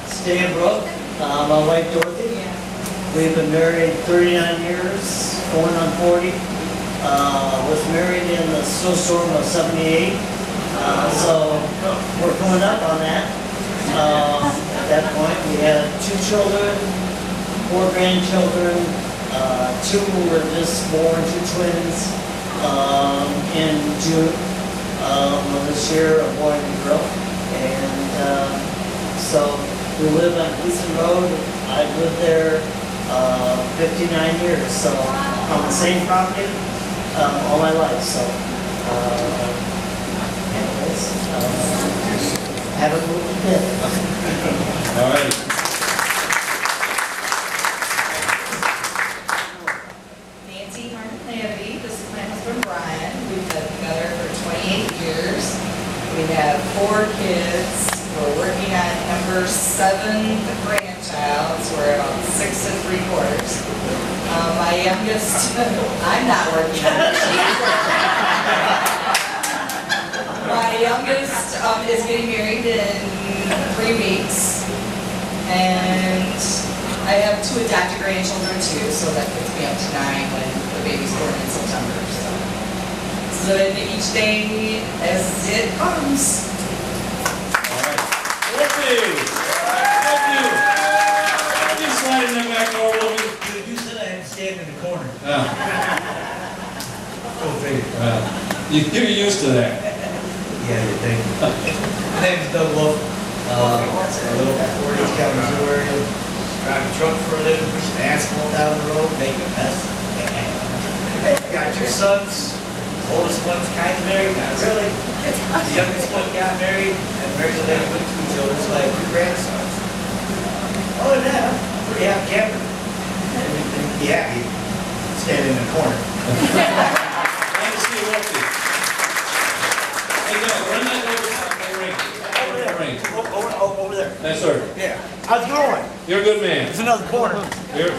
Stan Brooke, my wife Dorothy. We've been married 39 years, going on 40. Was married in the snowstorm of 78. So we're coming up on that. At that point, we had 2 children, 4 grandchildren, 2 were just born, 2 twins in June of this year, a boy and a girl. And so we live on Gleason Road. I've lived there 59 years, so on the same property all my life, so. Anyways, haven't moved a bit. All right. Nancy Harmon-Kennedy, this is my husband Brian. We've been together for 28 years. We have 4 kids. We're working on number 7th grandchild, so we're about 6 3/4. My youngest, I'm not working on it. She's working. My youngest is getting married in 3 weeks. And I have 2 adopted grandchildren too, so that puts me up to 9 when the baby's born in September. So living each day as it comes. All right. Thank you. Thank you. Just sliding them back over. You said I had to stand in the corner. Go figure. You're used to that. Yeah, you think. My name's Doug Wolf. I live at 40 County Missouri. Drive a truck for a living, push some asphalt down the road, make a mess. Got 2 sons. Oldest one's kind of married, not really. The youngest one got married, and married a lady with 2 children, so I have 2 grandsons. Oh, yeah, pretty happy camper. And be happy standing in the corner. Glad to see you, Wolfie. Hey, Doug, run that over Over there. Yes, sir. Yeah. How's it going? You're a good man. There's another corner. You're...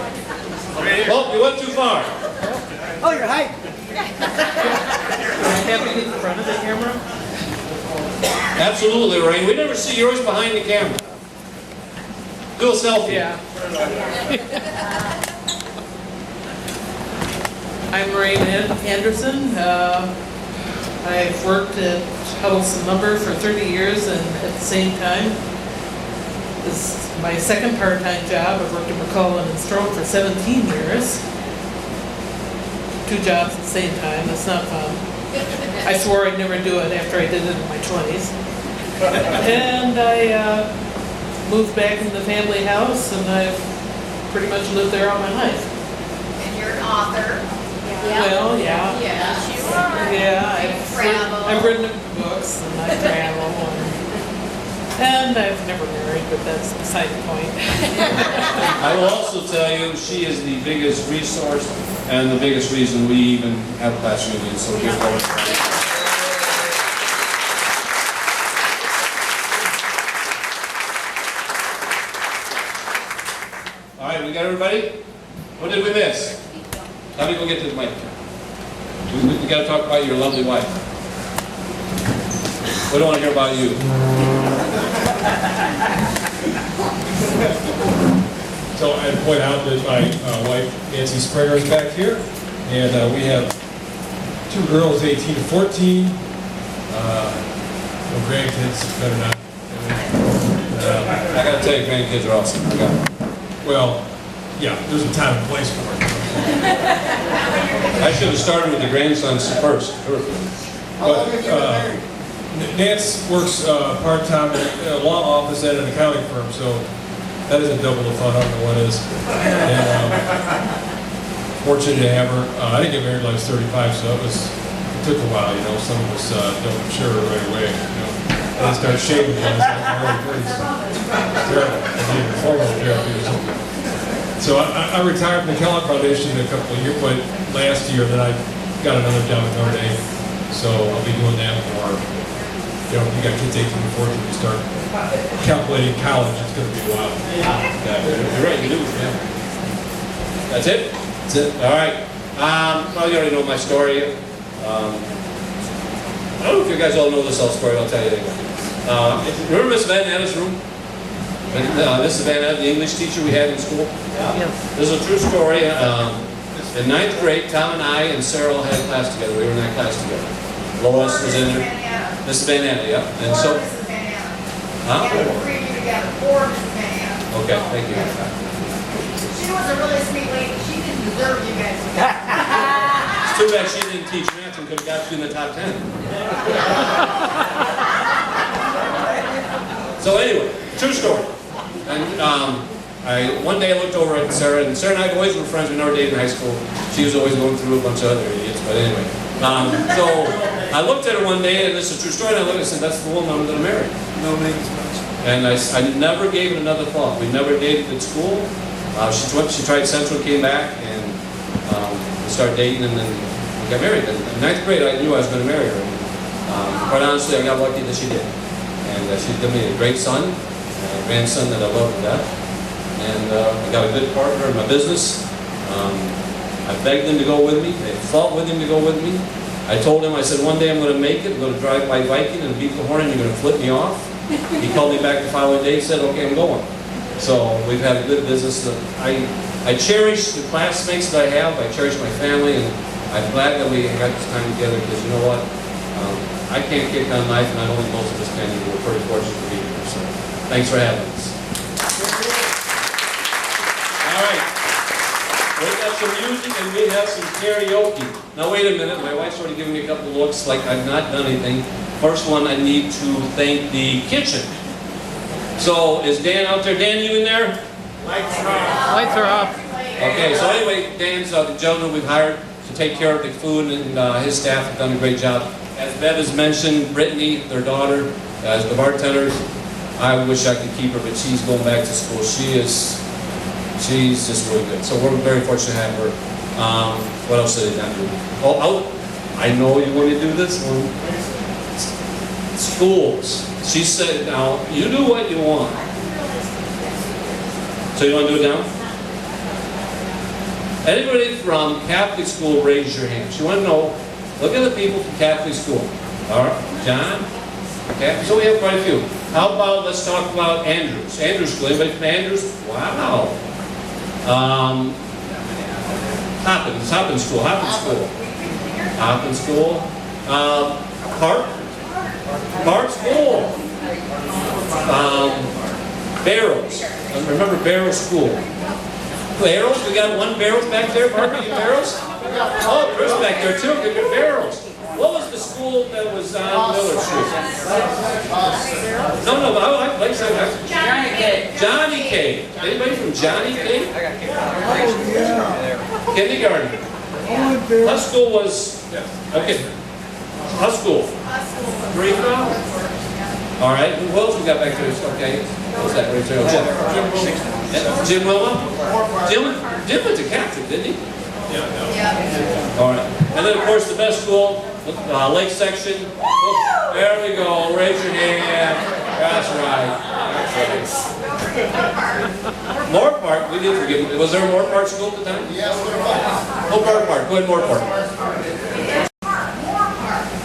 Well, you went too far. Oh, you're hiding. Have to get in front of the camera? Absolutely, Rain. We never see yours behind the camera. Do a selfie. Yeah. I'm Maureen Anderson. I've worked at Huddleston Lumber for 30 years, and at the same time, this is my second part-time job. I've worked at McCullough and Stroke for 17 years. 2 jobs at the same time. That's not fun. I swore I'd never do it after I did it in my 20s. And I moved back into the family house, and I've pretty much lived there all my life. And you're an author. Well, yeah. Yes, you are. Yeah, I've written books, and I travel, and I've never married, but that's beside the point. I will also tell you, she is the biggest resource and the biggest reason we even have class reunions, so give her. All right, we got everybody? What did we miss? How do you go get to the mic? We got to talk about your lovely wife. We don't want to hear about you. So I'd point out that my wife, Nancy Springer, is back here, and we have 2 girls, 18 to 14, no grandkids, better not. I got to tell you, grandkids are awesome. Well, yeah, there's a time and place for it. I should have started with the grandsons first. But Nance works part-time in a law office at an accounting firm, so that isn't double the fun. I don't know what is. And fortunate to have her. I didn't get married until I was 35, so it took a while. You know, some of us don't mature right away. You know, and I started shaving when I was like in my early 30s. Terrible. I needed formal therapy or something. So I retired from the Kellogg Foundation a couple of years, but last year, then I got another job at Notre Dame. So I'll be doing that more. You know, you got kids 18 to 14, you start calculating college, it's going to be a while. You're right, you do. Yeah. That's it? That's it. All right. Well, you already know my story. I don't know if you guys all know this whole story, I'll tell you anyway. Remember Miss Van Anna's room? Mrs. Van Anna, the English teacher we had in school? Yeah. This is a true story. In 9th grade, Tom and I and Cyril had a class together. We were in that class together. Lois was in there. Mrs. Van Anna, yeah. And so, huh? Okay, thank you. She was a really sweet lady. She didn't deserve you guys. It's too bad she didn't teach math and could have got you in the top 10. So anyway, true story. And one day I looked over at Sarah, and Sarah and I always were friends. We never dated in high school. She was always going through a bunch of other idiots, but anyway. So I looked at her one day, and this is a true story, and I looked and said, that's the woman I'm going to marry. No names mentioned. And I never gave it another thought. We never dated at school. She tried Central, came back, and we started dating, and then we got married. And in 9th grade, I knew I was going to marry her. Quite honestly, I got lucky that she did. And she's given me a great son, a grandson that I love to death. And I got a good partner in my business. I begged him to go with me. I fought with him to go with me. I told him, I said, one day I'm going to make it. I'm going to drive my Viking and beat the horn, and you're going to flip me off. He called me back the following day and said, okay, I'm going. So we've had a good business. I cherish the classmates that I have. I cherish my family, and I'm glad that we got this time together, because you know what? I can't kick on life, and I don't think most of us can. We're pretty fortunate to be here. So thanks for having us. All right. We got some music and we have some karaoke. Now wait a minute, my wife's already giving me a couple of looks like I've not done anything. First one, I need to thank the kitchen. So is Dan out there? Dan, you in there? Lights are off. Lights are off. Okay, so anyway, Dan's the gentleman we've hired to take care of the food, and his staff have done a great job. As Bev has mentioned, Brittany, their daughter, as the bartender, I wish I could keep her, but she's going back to school. She's just really good. So we're very fortunate to have her. What else did I not do? Oh, I know you want to do this one. Schools. She said, now, you do what you want. So you want to do it now? Anybody from Catholic school, raise your hand. You want to know, look at the people from Catholic school. All right, John? Okay, so we have quite a few. How about, let's talk about Andrews. Andrews School, anybody from Andrews? Wow. Hopkins School. Park School. Barrows. Remember Barrows School. Barrows? We got one Barrows back there, Parker, you Barrows? Oh, Chris back there too, good Barrows. What was the school that was on Miller Street? No, I like Johnny K. Johnny K. Anybody from Johnny K? Kindergarten. Huss School was, okay. Huss School. 3 hours. All right, who else we got back there? Okay, what's that right there? Jim Wilma? Jim went to Catholic, didn't he? Yeah. All right. And then, of course, the best school, Lake Section. Oh, there we go. Raise your hand. That's right. Moore Park. We did forget. Was there a Moore Park school at the time? Yes, Moore Park. Oh, Moore Park. Go ahead, Moore Park.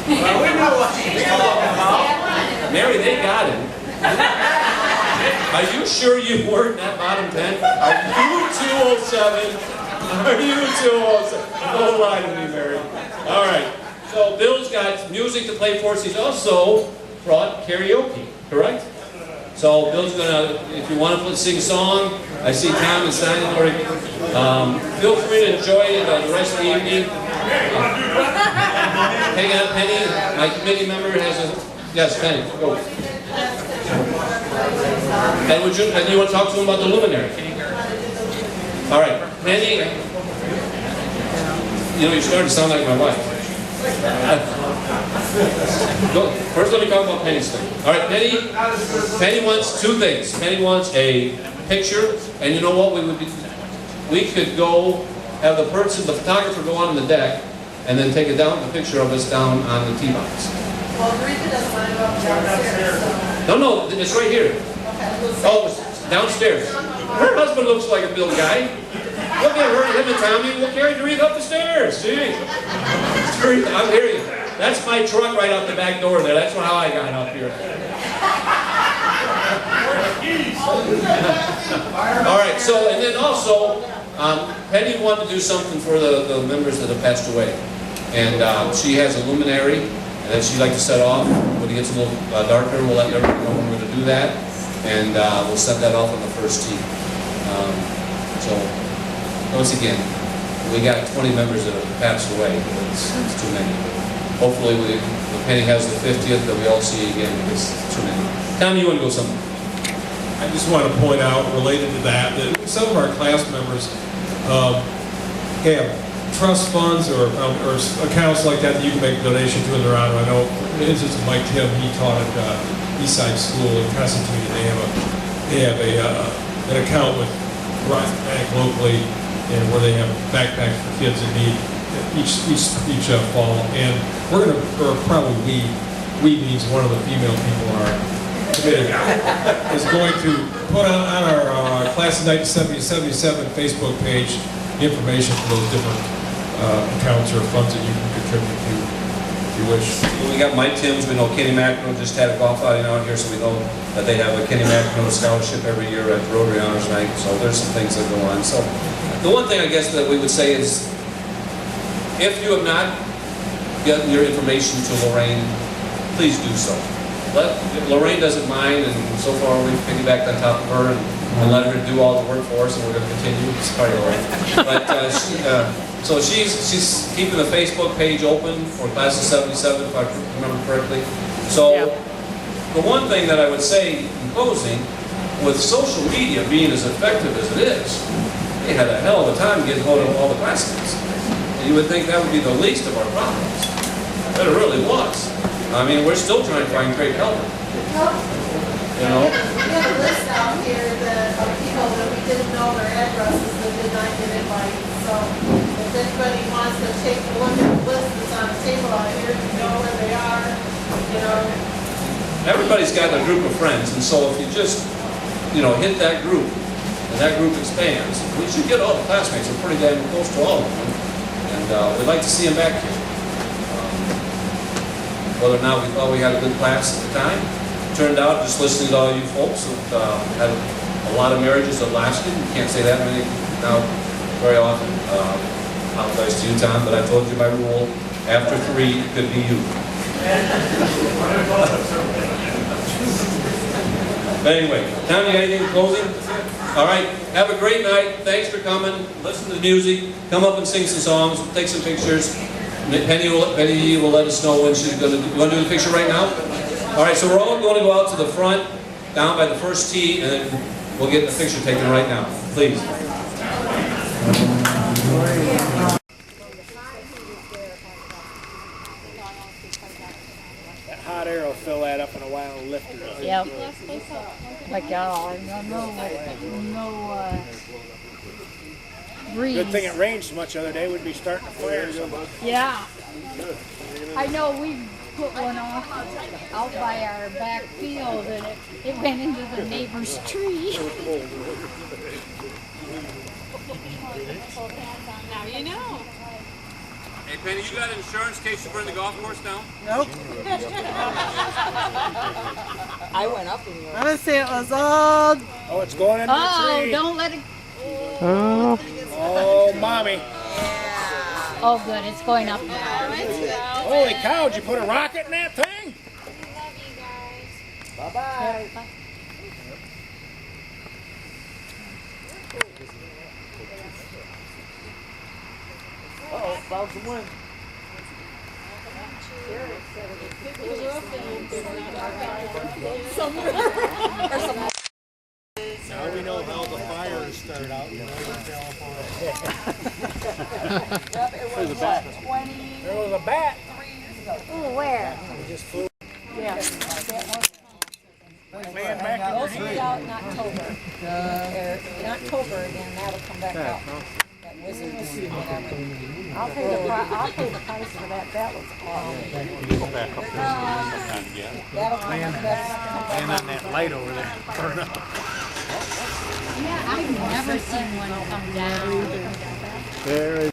Well, we know what she's talking about. Mary, they got him. Are you sure you weren't in that bottom 10? Are you 207? Are you 207? Don't lie to me, Mary. All right. So Bill's got music to play for us. He's also brought karaoke, correct? So Bill's gonna, if you want to sing a song, I see Tom is signing already. Feel free to enjoy the rest of the evening. Hang on, Penny. My committee member has a. Yes, Penny, go. And you want to talk to him about the luminary? All right, Penny. You know, you're starting to sound like my wife. First, let me talk about Penny's thing. All right, Penny wants 2 things. Penny wants a picture, and you know what? We could go have the photographer go on the deck, and then take the picture of us down on the tee box. Well, Rita doesn't want to go up downstairs, so. No, it's right here. Oh, it's downstairs. Her husband looks like a Bill guy. Look at her, him and Tommy. We'll carry Doreen up the stairs. See? I'm hearing you. That's my truck right out the back door there. That's how I got up here. All right, so, and then also, Penny wanted to do something for the members that have passed away. And she has a luminary, and then she'd like to set off. When it gets a little darker, we'll let everyone know when we're going to do that. And we'll set that off on the first tee. So, once again, we got 20 members that have passed away. It's too many. Hopefully, when Penny has the 50th, that we all see again, because it's too many. Tom, you want to go somewhere? I just want to point out, related to that some of our class members have trust funds or accounts like that you can make a donation to in their honor. I know, for instance, Mike Tim, he taught at Eastside School in Constantine, and they have an account with Verizon Bank locally, and where they have backpacks for kids in need each fall. And we're going to, or probably we means one of the female people in our committee, is going to put on our Class of 1977 Facebook page information for those different accounts or funds that you can contribute to if you wish. We got Mike Timms, we know Kenny McEnroe just had a golf outing out here, so we know that they have a Kenny McEnroe scholarship every year at Rotary Honors Night, so there's some things that go on. So the one thing I guess that we would say is, if you have not gotten your information to Lorraine, please do so. Lorraine doesn't mind, and so far we've piggybacked on top of her and let her do all the work for us, and we're going to continue. Sorry, Lorraine. But so she's keeping the Facebook page open for Class of 77, if I remember correctly. So the one thing that I would say in closing, with social media being as effective as it is, they had a hell of a time getting hold of all the classmates. And you would think that would be the least of our problems. But it really was. I mean, we're still trying to find great help. You know? We have a list out here of people that we didn't know their addresses that did not get invited. So if anybody wants to take a look at the list that's on the table out here, you know where they are, you know. Everybody's got a group of friends, and so if you just, hit that group, and that group expands, we should get all the classmates. We're pretty damn close to all of them. And we'd like to see them back here. Whether or not we thought we had a good class at the time, turned out, just listening to all you folks, that had a lot of marriages that lasted. You can't say that many now very often. Apologize to you, Tom, but I told you my rule, after 3, it could be you. But anyway, Tom, you got anything in closing? All right, have a great night. Thanks for coming. Listen to the music. Come up and sing some songs. Take some pictures. Penny will let us know when she's going to do. You want to do the picture right now? All right, so we're all going to go out to the front, down by the first tee, and then we'll get the picture taken right now. Please. That hot air will fill that up in a while and lift it up. Yep. Like, breeze. Good thing it rained so much the other day. We'd be starting to flare. Yeah. I know we put one off out by our back field, and it went into the neighbor's tree. Now you know. Hey, Penny, you got insurance in case you burn the golf course down? Nope. I went up in yours. I would say it was all... Oh, it's going into the tree. Don't let it... Oh, mommy. Oh, good. It's going up now. Holy cow, did you put a rocket in that thing? Bye-bye. Uh-oh, found some wind. Now we know how the fires start out in Northern California. There's a bat. There was a bat. Oh, where? It just flew. Yeah. Laying back Those will be out in October. In October again, that'll come back out. That wizard whatever. I'll pay the price for that. That was awesome. Go back up there sometime again. That'll come back. Laying on that light over there. Burn up. Yeah, I've never seen one come down. There is.